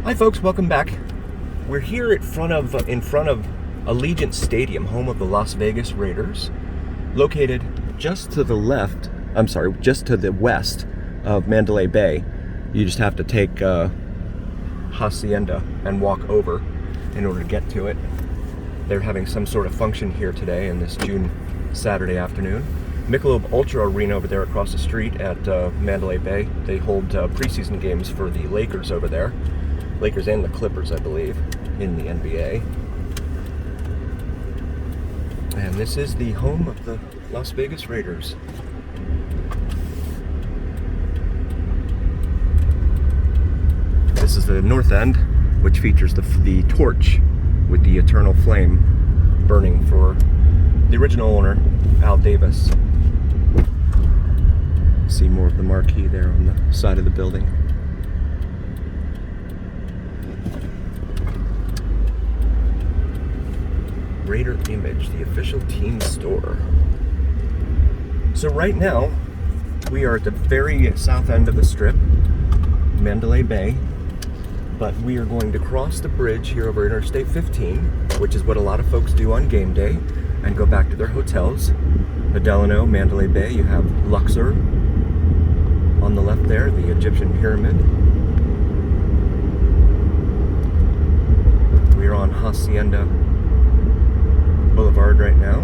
Hi folks, welcome back. We're here in front of Allegiant Stadium, home of the Las Vegas Raiders, located just to the west of Mandalay Bay. You just have to take Hacienda and walk over in order to get to it. They're having some sort of function here today in this June Saturday afternoon. Michelob Ultra Arena over there across the street at Mandalay Bay. They hold preseason games for the Lakers over there. Lakers and the Clippers, I believe, in the NBA. And this is the home of the Las Vegas Raiders. This is the north end, which features the torch with the eternal flame burning for the original owner, Al Davis. See more of the marquee there on the side of the building. Raider Image, the official team store. So right now, we are at the very south end of the strip, Mandalay Bay, but we are going to cross the bridge here over Interstate 15, which is what a lot of folks do on game day, and go back to their hotels. The Delano, Mandalay Bay, you have Luxor on the left there, the Egyptian pyramid. We are on Hacienda Boulevard right now.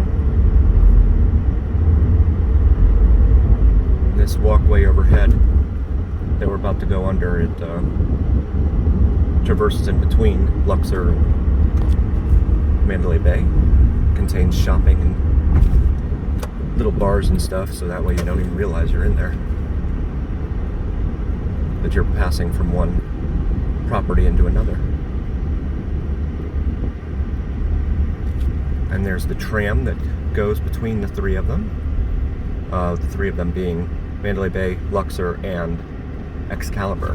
This walkway overhead that we're about to go under, it traverses in between Luxor and Mandalay Bay. Contains shopping and little bars and stuff, so that way you don't even realize you're in there, that you're passing from one property into another. And there's the tram that goes between the three of them. The three of them being Mandalay Bay, Luxor, and Excalibur,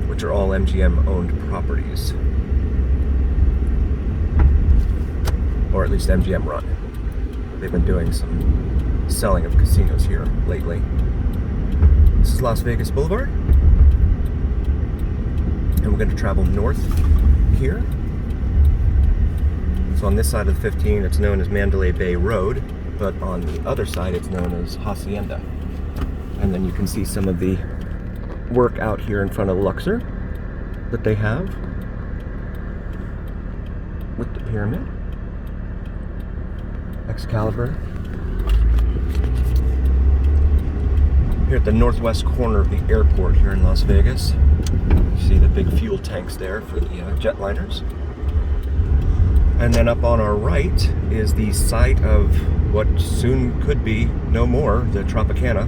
which are all MGM-owned properties. Or at least MGM run. They've been doing some selling of casinos here lately. This is Las Vegas Boulevard. And we're going to travel north here. So on this side of the 15, it's known as Mandalay Bay Road, but on the other side, it's known as Hacienda. And then you can see some of the work out here in front of Luxor that they have with the pyramid. Excalibur. Here at the northwest corner of the airport here in Las Vegas. You see the big fuel tanks there for the jetliners. And then up on our right is the site of what soon could be no more, the Tropicana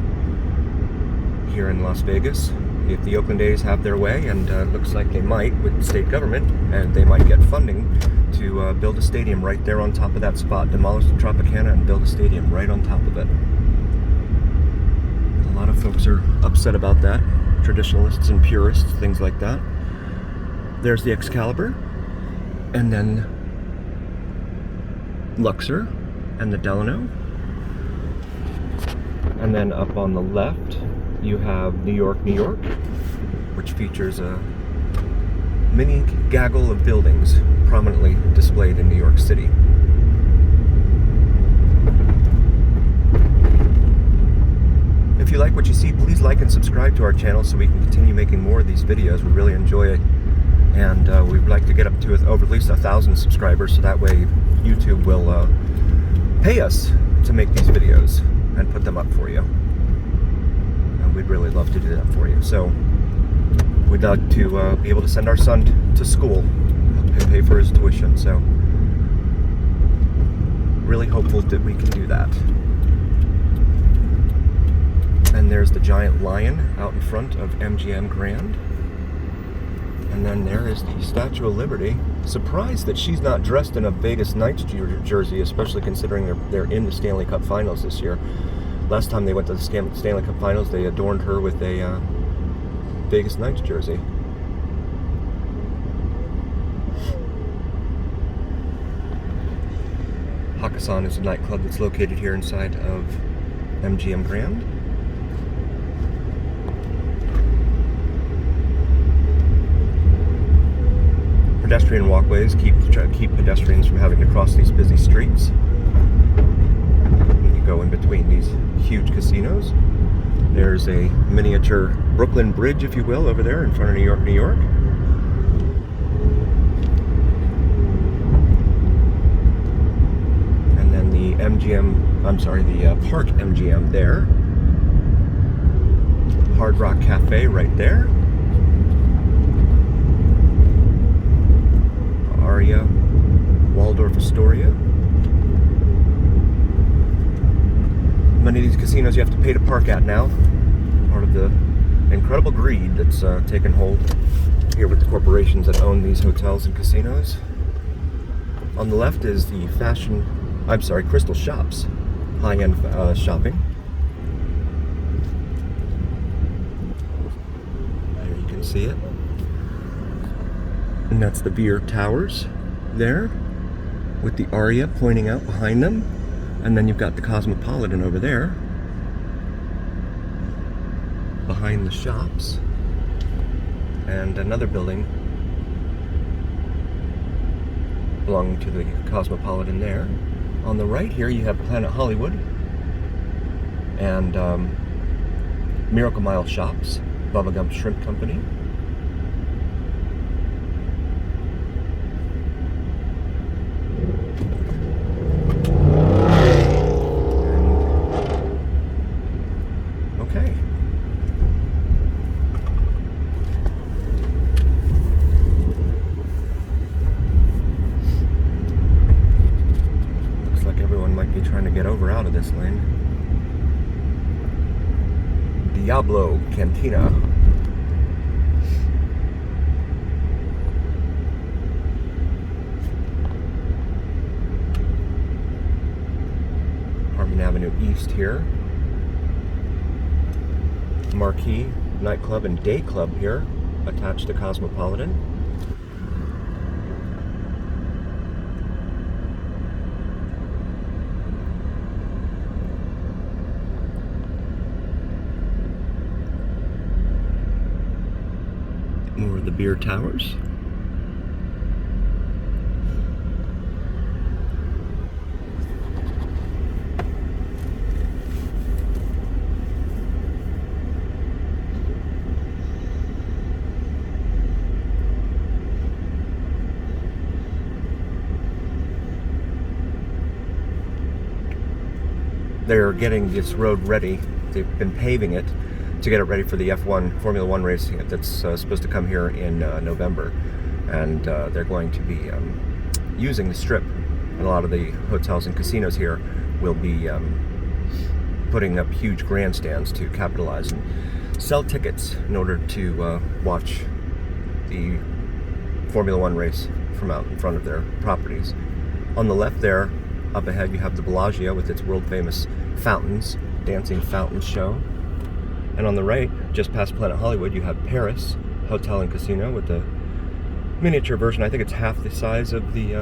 here in Las Vegas. If the Oakland A's have their way, and looks like they might with the state government, and they might get funding to build a stadium right there on top of that spot. Demolish the Tropicana and build a stadium right on top of it. A lot of folks are upset about that. Traditionalists and purists, things like that. There's the Excalibur, and then Luxor and the Delano. And then up on the left you have New York, New York, which features a mini gaggle of buildings prominently displayed in New York City. If you like what you see, please like and subscribe to our channel so we can continue making more of these videos. We really enjoy it, and we'd like to get up to over at least 1,000 subscribers, so that way YouTube will pay us to make these videos and put them up for you. And we'd really love to do that for you. So we'd like to be able to send our son to school and pay for his tuition. So really hopeful that we can do that. And there's the giant lion out in front of MGM Grand. And then there is the Statue of Liberty. Surprised that she's not dressed in a Vegas Knights jersey, especially considering they're in the Stanley Cup Finals this year. Last time they went to the Stanley Cup Finals, they adorned her with a Vegas Knights jersey. Hakkasan is a nightclub that's located here inside of MGM Grand. pedestrian walkways, keep pedestrians from having to cross these busy streets. And you go in between these huge casinos. There's a miniature Brooklyn Bridge, if you will, over there in front of New York, New York. And then the Park MGM there. Hard Rock Cafe right there. Aria, Waldorf Astoria. Many of these casinos you have to pay to park at now. Part of the incredible greed that's taken hold here with the corporations that own these hotels and casinos. On the left is the Crystal Shops, high-end shopping. There you can see it. And that's the beer towers there, with the Aria pointing out behind them. And then you've got the Cosmopolitan over there, behind the shops. And another building belonging to the Cosmopolitan there. On the right here you have Planet Hollywood and Miracle Mile Shops, Bubba Gump Shrimp Company. Okay. Looks like everyone might be trying to get over out of this lane. Diablo Cantina. Harmon Avenue East here. Marquee nightclub and day club here, attached to Cosmopolitan. More of the beer towers. They're getting this road ready. They've been paving it to get it ready for the F1 Formula One race that's supposed to come here in November, and they're going to be using the strip, and a lot of the hotels and casinos here will be putting up huge grandstands to capitalize and sell tickets in order to watch the Formula One race from out in front of their properties. On the left there, up ahead, you have the Bellagio with its world-famous fountains, dancing fountain show. And on the right, just past Planet Hollywood, you have Paris Hotel and Casino with the miniature version. I think it's half the size of the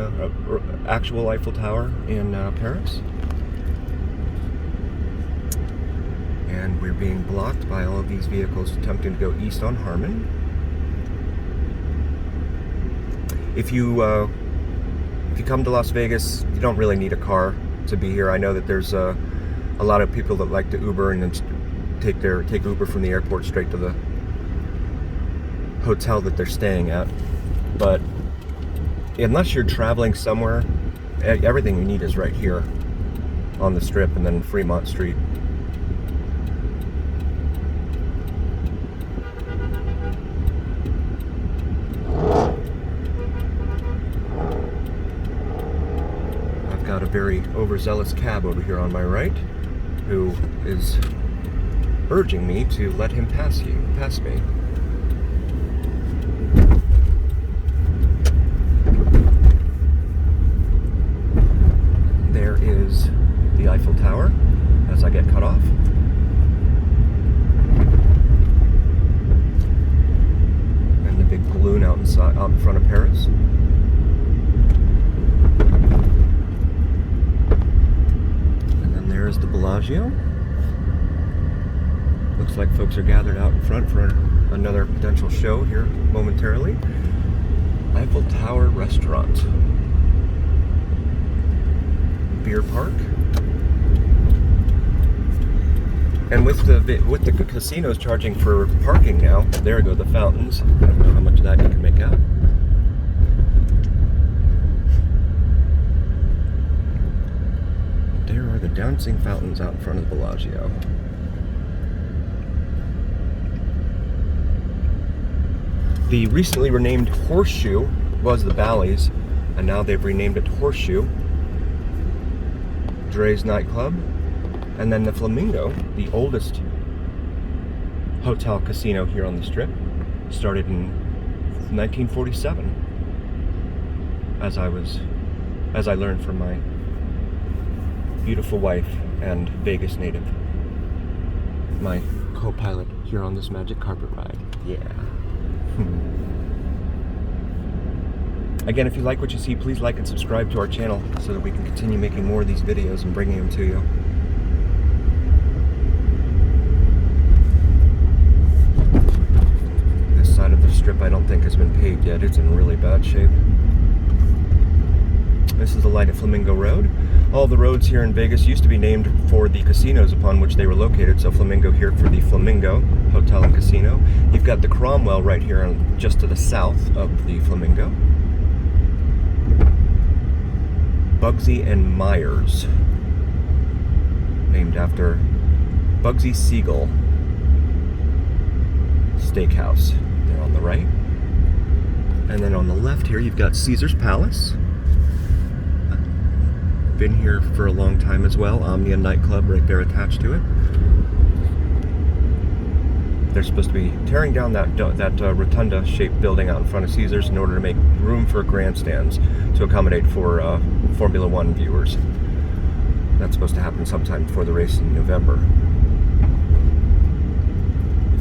actual Eiffel Tower in Paris. And we're being blocked by all of these vehicles attempting to go east on Harmon. If you come to Las Vegas, you don't really need a car to be here. I know that there's a lot of people that like to Uber and then take Uber from the airport straight to the hotel that they're staying at. But unless you're traveling somewhere, everything you need is right here on the Strip and then Fremont Street. Got a very overzealous cab over here on my right who is urging me to let him pass me. There is the Eiffel Tower as I get cut off. And the big balloon out in front of Paris. There's the Bellagio. Looks like folks are gathered out in front for another potential show here momentarily. Eiffel Tower Restaurant. Beer park. And with the casinos charging for parking now, there go the fountains. I don't know how much of that you can make out. There are the dancing fountains out in front of the Bellagio. The recently renamed Horseshoe was the Bally's, and now they've renamed it Horseshoe. Dre's nightclub. And then the Flamingo, the oldest hotel casino here on the Strip, started in 1947. As I learned from my beautiful wife and Vegas native, my co-pilot here on this magic carpet ride. Yeah. Again, if you like what you see, please like and subscribe to our channel so that we can continue making more of these videos and bringing them to you. This side of the Strip I don't think has been paved yet. It's in really bad shape. This is the light at Flamingo Road. All the roads here in Vegas used to be named for the casinos upon which they were located. So Flamingo here for the Flamingo Hotel and Casino. You've got the Cromwell right here just to the south of the Flamingo. Bugsy and Myers, named after Bugsy Siegel Steakhouse. There on the right. And then on the left here you've got Caesar's Palace. Been here for a long time as well. Omnia nightclub right there attached to it. They're supposed to be tearing down that rotunda-shaped building out in front of Caesar's in order to make room for grandstands to accommodate for Formula One viewers. That's supposed to happen sometime before the race in November.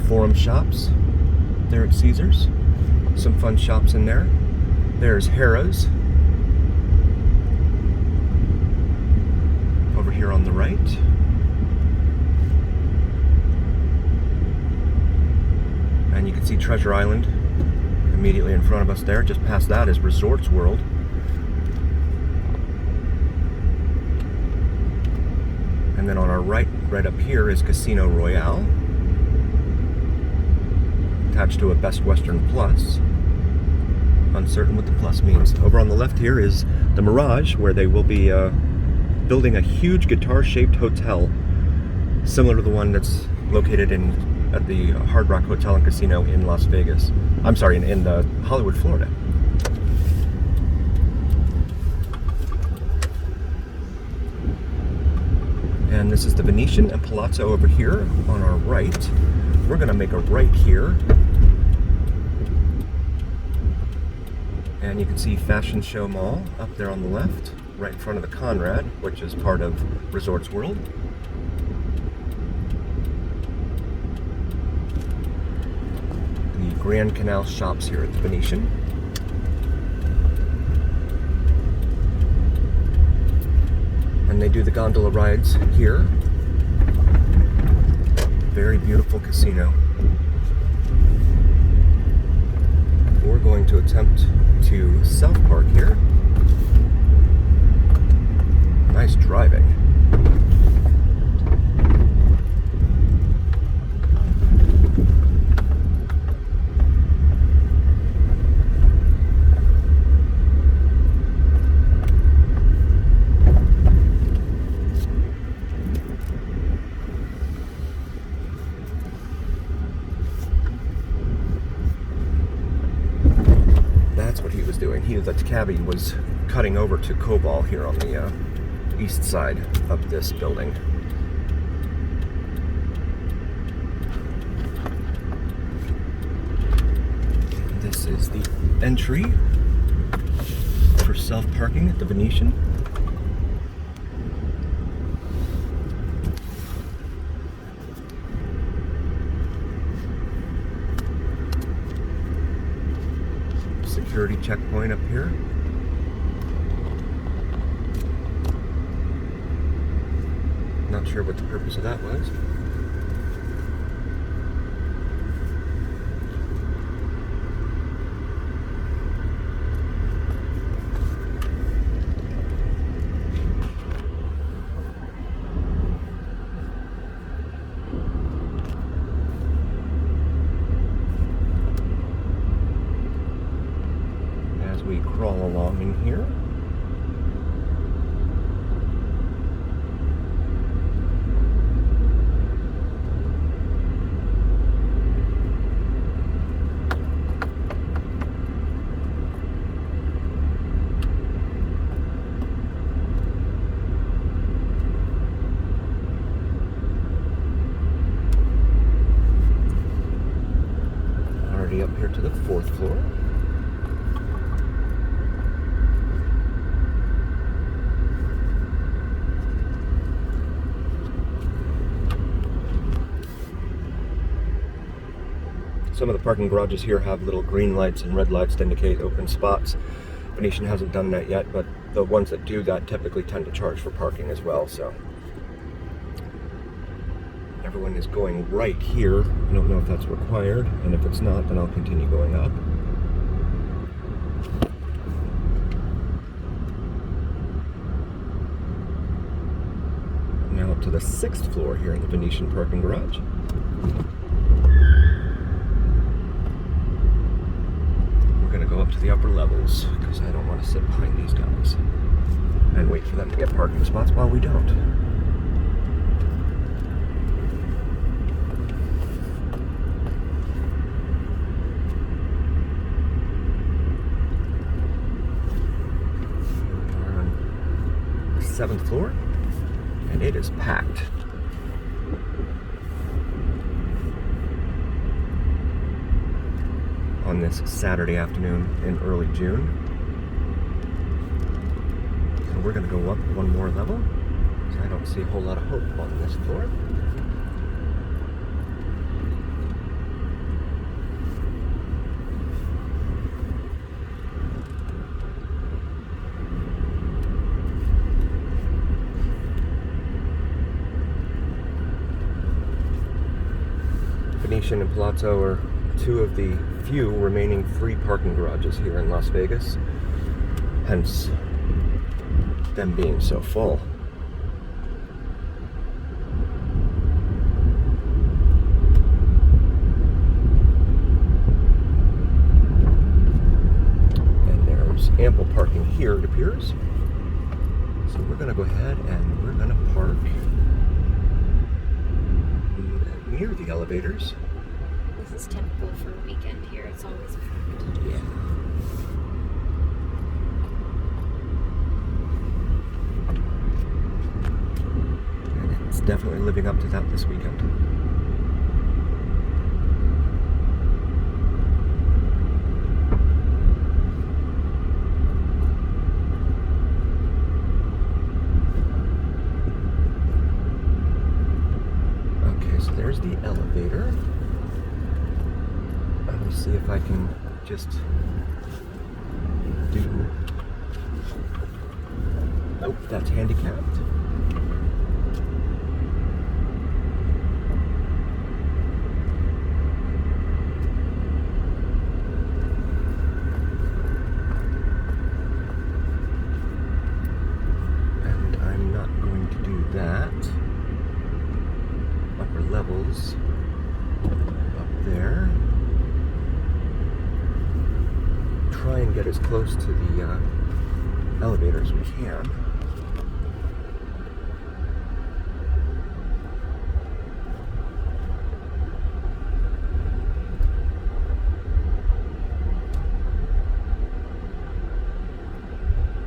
Forum shops there at Caesar's. Some fun shops in there. There's Harrah's over here on the right. And you can see Treasure Island immediately in front of us there. Just past that is Resorts World. And then on our right up here is Casino Royale, attached to a Best Western Plus. Uncertain what the plus means. Over on the left here is the Mirage, where they will be building a huge guitar-shaped hotel, similar to the one that's located at the Hard Rock Hotel and Casino in Las Vegas. I'm sorry, in Hollywood, Florida. And this is the Venetian and Palazzo over here on our right. We're going to make a right here. And you can see Fashion Show Mall up there on the left, right in front of the Conrad, which is part of Resorts World. The Grand Canal shops here at the Venetian. And they do the gondola rides here. Very beautiful casino. We're going to attempt to self-park here. Nice driving. The cabbie was cutting over to Cobol here on the east side of this building. This is the entry for self-parking at the Venetian. Security checkpoint up here. Not sure what the purpose of that was. crawl along in here. Already up here to the 4th floor. Some of the parking garages here have little green lights and red lights to indicate open spots. Venetian hasn't done that yet, but the ones that do that typically tend to charge for parking as well, so. Everyone is going right here. I don't know if that's required, and if it's not, then I'll continue going up. Now up to the 6th floor here in the Venetian parking garage. We're gonna go up to the upper levels because I don't want to sit behind these guys and wait for them to get parking spots while we don't. We're on the 7th floor, and it is packed. On this Saturday afternoon in early June. So we're going to go up one more level, because I don't see a whole lot of hope on this floor. Venetian and Palazzo are two of the few remaining free parking garages here in Las Vegas, hence them being so full. And there's ample parking here, it appears. So we're going to go ahead and we're going to park near the elevators. This is typical for a weekend here. It's always packed. Yeah. And it's definitely living up to that this weekend. Okay, so there's the elevator. Let me see if I can just do... Oh, that's handicapped. And I'm not going to do that. Upper levels up there. Try and get as close to the elevator as we can.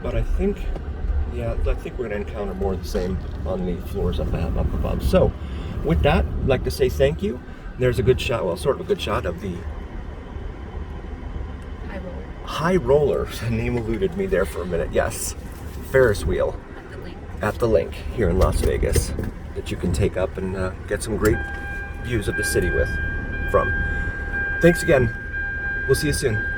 But I think, yeah, I think we're going to encounter more of the same on the floors up above. So, with that, I'd like to say thank you. There's a good shot, well, sort of a good shot of the High Roller. The name eluded me there for a minute. Yes, Ferris wheel at the link here in Las Vegas that you can take up and get some great views of the city from. Thanks again. We'll see you soon.